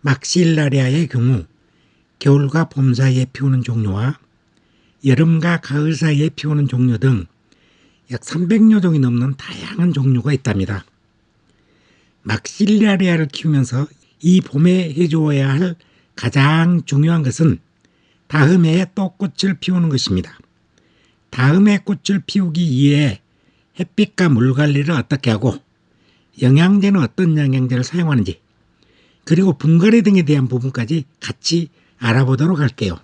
막실라리아의 경우 겨울과 봄 사이에 피우는 종류와 여름과 가을 사이에 피우는 종류 등 약 300여 종이 넘는 다양한 종류가 있답니다. 막실라리아를 키우면서 이 봄에 해주어야 할 가장 중요한 것은 다음 해에 또 꽃을 피우는 것입니다. 다음 해 꽃을 피우기 위해 햇빛과 물 관리를 어떻게 하고 영양제는 어떤 영양제를 사용하는지 그리고 분갈이 등에 대한 부분까지 같이 알아보도록 할게요.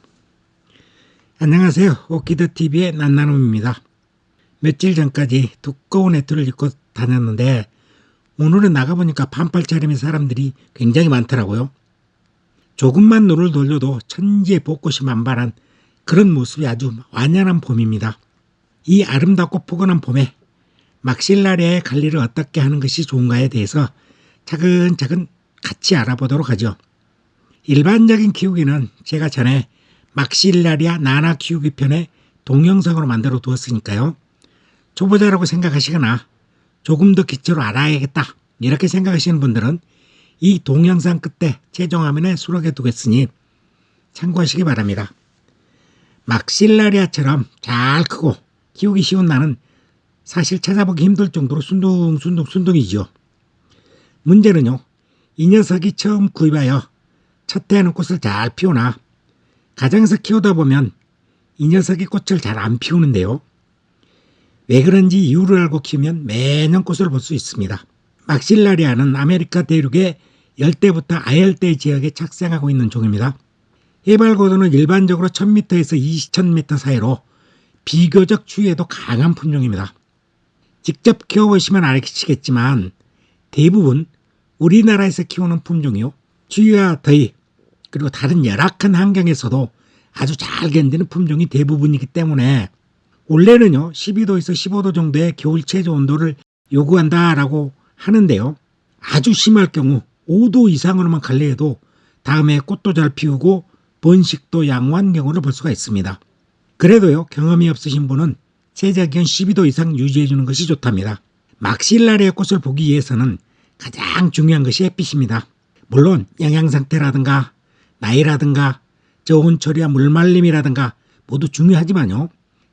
안녕하세요. 오키드TV의 난나눔입니다. 며칠 전까지 두꺼운 외투를 입고 다녔는데 오늘은 나가보니까 반팔 차림의 사람들이 굉장히 많더라고요. 조금만 눈을 돌려도 천지의 벚꽃이 만발한 그런 모습이 아주 완연한 봄입니다. 이 아름답고 포근한 봄에 막실라리아의 관리를 어떻게 하는 것이 좋은가에 대해서 차근차근 같이 알아보도록 하죠. 일반적인 키우기는 제가 전에 막실라리아 나나 키우기 편에 동영상으로 만들어 두었으니까요. 초보자라고 생각하시거나 조금 더 기초로 알아야겠다 이렇게 생각하시는 분들은 이 동영상 끝에 최종 화면에 수록해 두겠으니 참고하시기 바랍니다. 막실라리아처럼 잘 크고 키우기 쉬운 나는 사실 찾아보기 힘들 정도로 순둥순둥이죠. 문제는요, 이 녀석이 처음 구입하여 첫 해에는 꽃을 잘 피우나 가정에서 키우다 보면 이 녀석이 꽃을 잘 안 피우는데요. 왜 그런지 이유를 알고 키우면 매년 꽃을 볼 수 있습니다. 막실라리아는 아메리카 대륙의 열대부터 아열대 지역에 착생하고 있는 종입니다. 해발 고도는 일반적으로 1000m에서 2000m 사이로 비교적 추위에도 강한 품종입니다. 직접 키워보시면 알겠지만 대부분 우리나라에서 키우는 품종이요. 추위와 더위 그리고 다른 열악한 환경에서도 아주 잘 견디는 품종이 대부분이기 때문에 원래는요 12도에서 15도 정도의 겨울 최저 온도를 요구한다라고 하는데요. 아주 심할 경우 5도 이상으로만 관리해도 다음에 꽃도 잘 피우고 번식도 양호한 경우를 볼 수가 있습니다. 그래도요 경험이 없으신 분은 최저기온 12도 이상 유지해주는 것이 좋답니다. 막실라리아 꽃을 보기 위해서는 가장 중요한 것이 햇빛입니다. 물론 영양상태라든가 나이라든가 저온 처리와 물말림이라든가 모두 중요하지만요.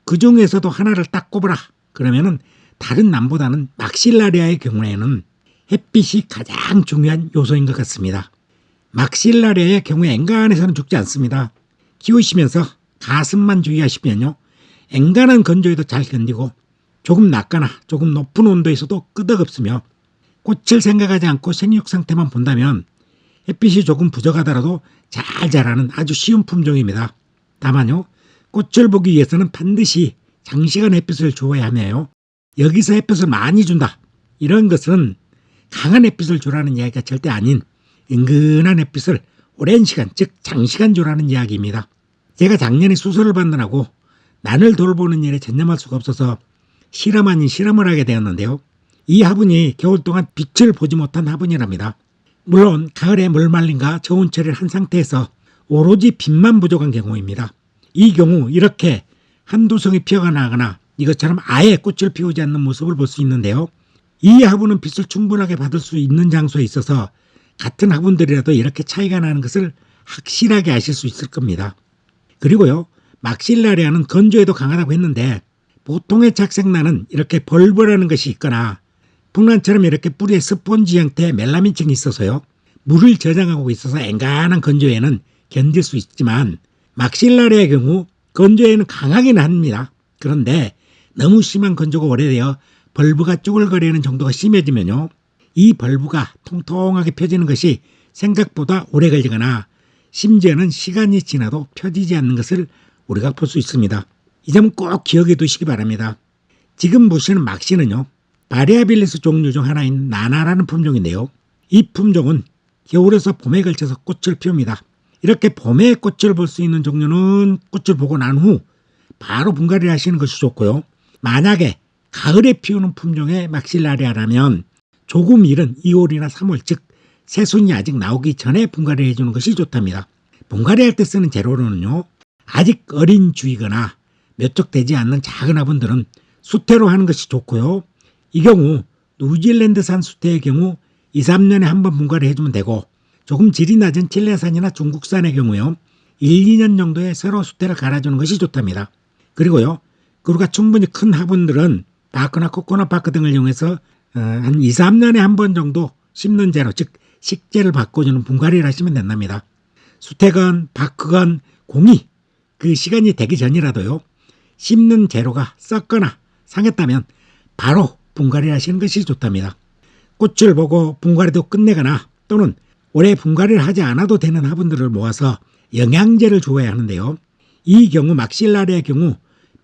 그 중에서도 하나를 딱 꼽으라 그러면은 다른 남보다는 막실라리아의 경우에는 햇빛이 가장 중요한 요소인 것 같습니다. 막실라리아의 경우에 엔간에서는 죽지 않습니다. 키우시면서 가슴만 주의하시면요. 엔간한 건조에도 잘 견디고 조금 낮거나 조금 높은 온도에서도 끄덕없으며 꽃을 생각하지 않고 생육 상태만 본다면 햇빛이 조금 부족하더라도 잘 자라는 아주 쉬운 품종입니다. 다만요. 꽃을 보기 위해서는 반드시 장시간 햇빛을 주어야 하며요. 여기서 햇빛을 많이 준다. 이런 것은 강한 햇빛을 주라는 이야기가 절대 아닌 은근한 햇빛을 오랜 시간, 즉 장시간 주라는 이야기입니다. 제가 작년에 수술을 받느라고 난을 돌보는 일에 전념할 수가 없어서 실험 아닌 실험을 하게 되었는데요. 이 화분이 겨울 동안 빛을 보지 못한 화분이랍니다. 물론 가을에 물말림과 저온 처리를 한 상태에서 오로지 빛만 부족한 경우입니다. 이 경우 이렇게 한두 송이 피어가 나거나 이것처럼 아예 꽃을 피우지 않는 모습을 볼 수 있는데요. 이 화분은 빛을 충분하게 받을 수 있는 장소에 있어서 같은 화분들이라도 이렇게 차이가 나는 것을 확실하게 아실 수 있을 겁니다. 그리고요. 막실라리아는 건조에도 강하다고 했는데 보통의 착색란은 이렇게 벌벌하는 것이 있거나 풍란처럼 이렇게 뿌리에 스폰지 형태의 멜라민층이 있어서요. 물을 저장하고 있어서 엔간한 건조에는 견딜 수 있지만 막실라리아의 경우 건조에는 강하긴 합니다. 그런데 너무 심한 건조가 오래되어 벌브가 쭈글거리는 정도가 심해지면요. 이 벌브가 통통하게 펴지는 것이 생각보다 오래 걸리거나 심지어는 시간이 지나도 펴지지 않는 것을 우리가 볼 수 있습니다. 이 점은 꼭 기억해 두시기 바랍니다. 지금 보시는 막시는요. 바리아빌리스 종류 중 하나인 나나라는 품종인데요. 이 품종은 겨울에서 봄에 걸쳐서 꽃을 피웁니다. 이렇게 봄에 꽃을 볼 수 있는 종류는 꽃을 보고 난 후 바로 분갈이를 하시는 것이 좋고요. 만약에 가을에 피우는 품종의 막실라리아라면 조금 이른 2월이나 3월 즉 새순이 아직 나오기 전에 분갈이를 해주는 것이 좋답니다. 분갈이할 때 쓰는 재료로는요. 아직 어린 주이거나 몇 쪽 되지 않는 작은 화분들은 수태로 하는 것이 좋고요. 이 경우 뉴질랜드산 수태의 경우 2, 3년에 한 번 분갈이 해주면 되고 조금 질이 낮은 칠레산이나 중국산의 경우요. 1, 2년 정도의 새로 수태를 갈아주는 것이 좋답니다. 그리고요. 그루가 충분히 큰 화분들은 바크나 코코넛 바크 등을 이용해서 한 2, 3년에 한 번 정도 심는 재료, 즉 식재를 바꿔주는 분갈이를 하시면 된답니다. 수태건 바크건 공이 그 시간이 되기 전이라도요. 심는 재료가 썩거나 상했다면 바로 분갈이를 하시는 것이 좋답니다. 꽃을 보고 분갈이도 끝내거나 또는 올해 분갈이를 하지 않아도 되는 화분들을 모아서 영양제를 주어야 하는데요. 이 경우 막실라리의 경우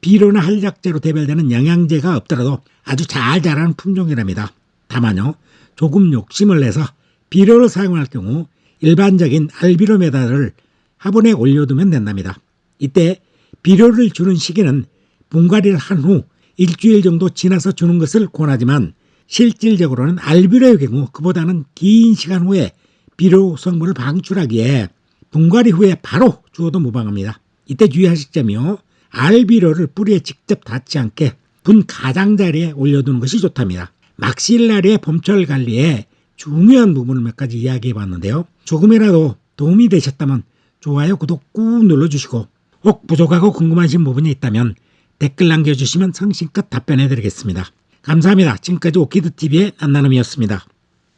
비료나 한약재로 대별되는 영양제가 없더라도 아주 잘 자라는 품종이랍니다. 다만요. 조금 욕심을 내서 비료를 사용할 경우 일반적인 알비로메다를 화분에 올려두면 된답니다. 이때 비료를 주는 시기는 분갈이를 한 후 일주일 정도 지나서 주는 것을 권하지만 실질적으로는 알비로의 경우 그보다는 긴 시간 후에 비료 성분을 방출하기에 분갈이 후에 바로 주어도 무방합니다. 이때 주의하실 점이요. 알비료를 뿌리에 직접 닿지 않게 분 가장자리에 올려두는 것이 좋답니다. 막실라리의 봄철 관리에 중요한 부분을 몇 가지 이야기해 봤는데요. 조금이라도 도움이 되셨다면 좋아요, 구독 꾹 눌러주시고 혹 부족하고 궁금하신 부분이 있다면 댓글 남겨주시면 성심껏 답변해 드리겠습니다. 감사합니다. 지금까지 오키드TV의 안나눔이었습니다.